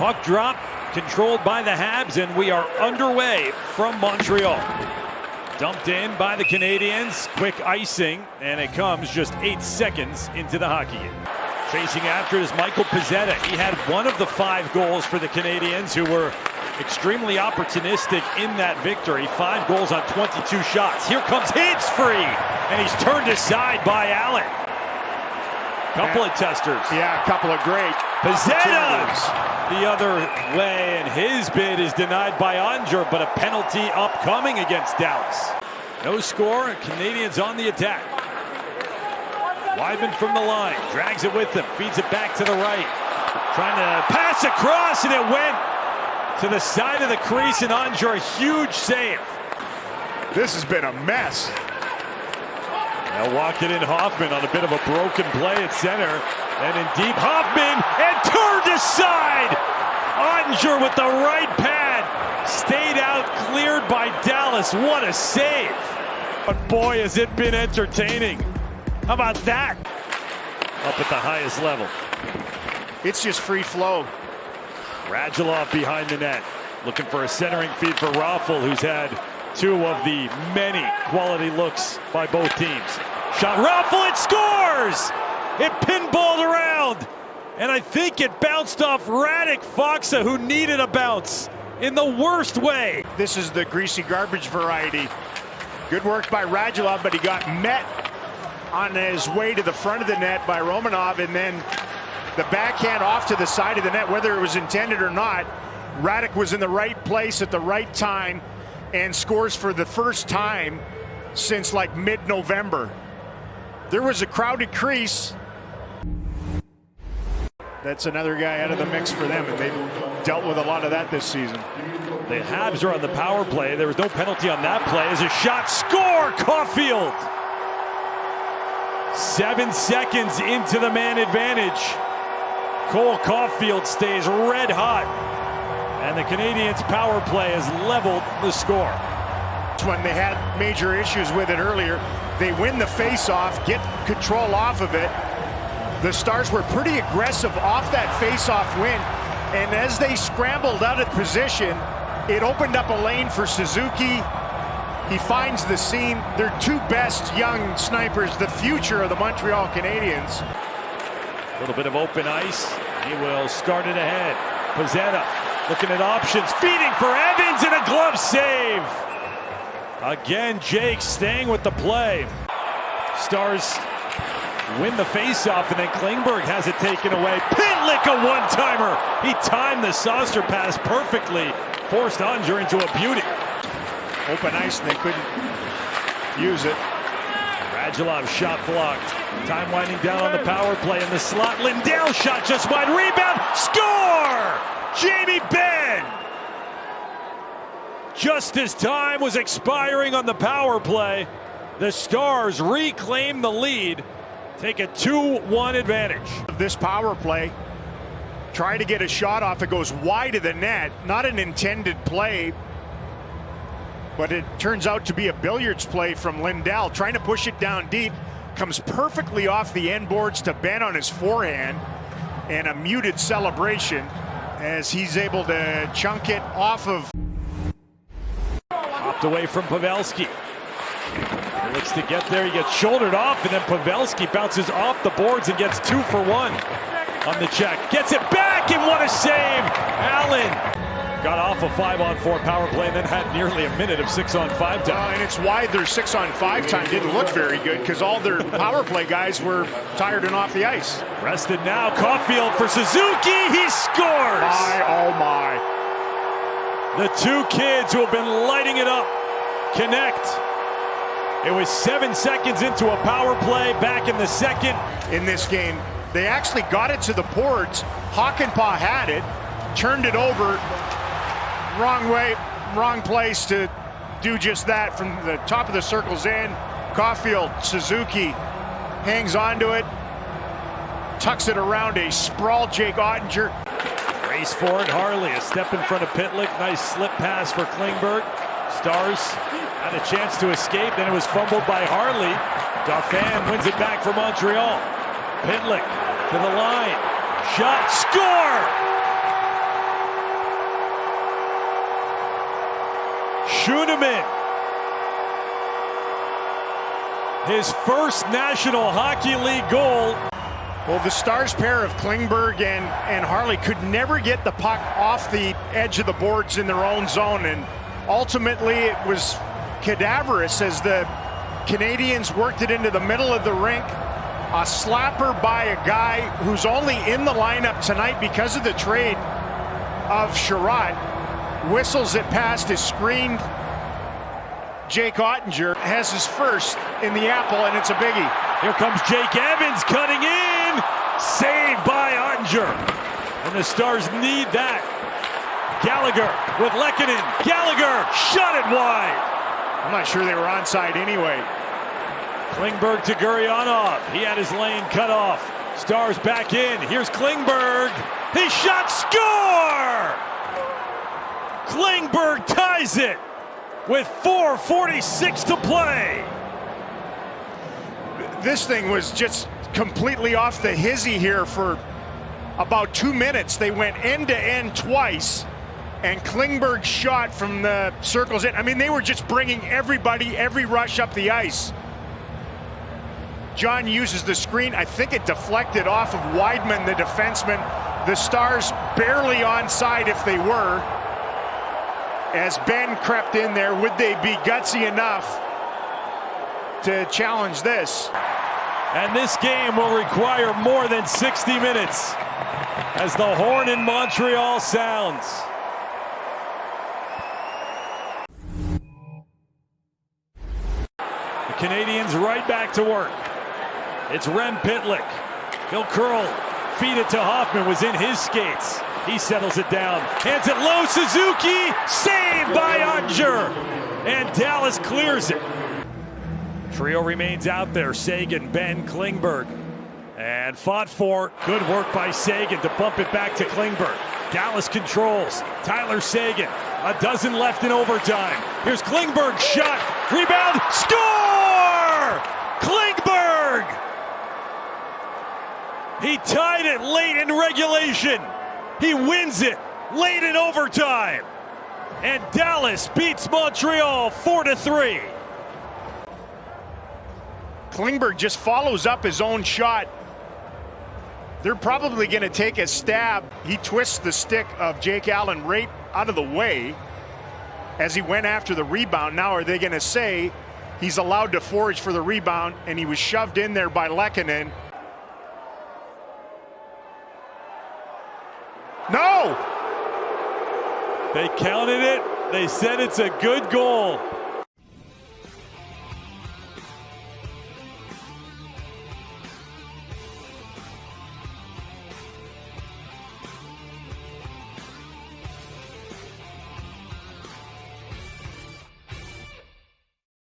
Puck drop controlled by the Habs, and we are underway from Montreal. Dumped in by the Canadiens, quick icing, and it comes just 8 seconds into the hockey game. Chasing after is Michael Pezzetta. He had one of the 5 goals for the Canadiens, who were extremely opportunistic in that victory. 5 goals on 22 shots. Here comes Hinsfree, and he's turned aside by Allen. Couple of testers. Yeah, a couple of great. Pezzetta the other way, and his bid is denied by Unger, but a penalty upcoming against Dallas. No score, Canadiens on the attack. Weidman from the line, drags it with him, feeds it back to the right. Trying to pass across, and it went to the side of the crease, and Unger, a huge save. This has been a mess. Now walking in Hoffman on a bit of a broken play at center. And in deep, Hoffman, and turned aside! Unger with the right pad. Stayed out, cleared by Dallas. What a save. But boy, has it been entertaining. How about that? Up at the highest level. It's just free flow. Radulov behind the net. Looking for a centering feed for Raffl, who's had 2 of the many quality looks by both teams. Shot, Raffl, it scores! It pinballed around, and I think it bounced off Radek-Faksa, who needed a bounce in the worst way. This is the greasy garbage variety. Good work by Radulov, but he got met on his way to the front of the net by Romanov, and then the backhand off to the side of the net, whether it was intended or not. Radek was in the right place at the right time and scores for the first time since like mid-November. There was a crowded crease. That's another guy out of the mix for them, and they've dealt with a lot of that this season. The Habs are on the power play. There was no penalty on that play. As a shot, score, Caulfield! 7 seconds into the man advantage. Cole Caulfield stays red hot, and the Canadiens' power play has leveled the score. When they had major issues with it earlier, they win the face-off, get control off of it. The Stars were pretty aggressive off that face-off win, and as they scrambled out of position, it opened up a lane for Suzuki. He finds the seam. They're 2 best young snipers, the future of the Montreal Canadiens. A little bit of open ice. He will start it ahead. Pezzetta looking at options, feeding for Evans, and a glove save. Again, Jake staying with the play. Stars win the faceoff, and then Klingberg has it taken away. Pitlick, a one-timer. He timed the saucer pass perfectly. Forced Unger into a beauty. Open ice, and they couldn't use it. Radulov shot blocked. Time winding down on the power play in the slot. Lindell shot just wide. Rebound. Score! Jamie Benn! Just as time was expiring on the power play, the Stars reclaim the lead, take a 2-1 advantage. This power play, trying to get a shot off, it goes wide of the net. Not an intended play, but it turns out to be a billiards play from Lindell, trying to push it down deep. Comes perfectly off the end boards to Ben on his forehand, and a muted celebration as he's able to chunk it off of. Popped away from Pavelski. He looks to get there, he gets shouldered off, and then Pavelski bounces off the boards and gets 2 for 1 on the check. Gets it back, and what a save! Allen got off a 5-on-4 power play and then had nearly a minute of 6-on-5 time. And it's why their 6-on-5 time didn't look very good, because all their power play guys were tired and off the ice. Rested now, Caulfield for Suzuki, he scores! My, oh my. The 2 kids who have been lighting it up connect. It was 7 seconds into a power play back in the second. In this game, they actually got it to the boards. Hakanpää had it, turned it over. Wrong way, wrong place to do just that. From the top of the circle's end, Caulfield, Suzuki hangs onto it, tucks it around a sprawled Jake Ottinger. Race for it, Harley, a step in front of Pitlick. Nice slip pass for Klingberg. Stars had a chance to escape, then it was fumbled by Harley. Dauphin wins it back for Montreal. Pitlick to the line. Shot, score! Schuenemann. His first National Hockey League goal. Well, the Stars pair of Klingberg and Harley could never get the puck off the edge of the boards in their own zone, and ultimately it was cadaverous as the Canadiens worked it into the middle of the rink. A slapper by a guy who's only in the lineup tonight because of the trade of Sherratt. Whistles it past his screen. Jake Ottinger has his first in the apple, and it's a biggie. Here comes Jake Evans cutting in. Saved by Ottinger. And the Stars need that. Gallagher with Lehkonen. Gallagher shot it wide. I'm not sure they were onside anyway. Klingberg to Gurianov. He had his lane cut off. Stars back in. Here's Klingberg. He shot, score! Klingberg ties it with 4:46 to play. This thing was just completely off the hizzy here for about 2 minutes. They went end to end twice, and Klingberg shot from the circles in. I mean, they were just bringing everybody, every rush up the ice. John uses the screen. I think it deflected off of Weidman, the defenseman. The Stars barely onside if they were. As Ben crept in there, would they be gutsy enough to challenge this? And this game will require more than 60 minutes as the horn in Montreal sounds. The Canadiens right back to work. It's Rem Pitlick. He'll curl, feed it to Hoffman, was in his skates. He settles it down, hands it low, Suzuki, saved by Ottinger, and Dallas clears it. Trio remains out there, Seguin, Ben, Klingberg, and fought for. Good work by Seguin to bump it back to Klingberg. Dallas controls, Tyler Seguin, a dozen left in overtime. Here's Klingberg, shot, rebound, score! Klingberg! He tied it late in regulation. He wins it late in overtime. And Dallas beats Montreal 4-3. Klingberg just follows up his own shot. They're probably going to take a stab. He twists the stick of Jake Allen right out of the way as he went after the rebound. Now are they going to say he's allowed to forage for the rebound and he was shoved in there by Lehkonen? No! They counted it. They said it's a good goal.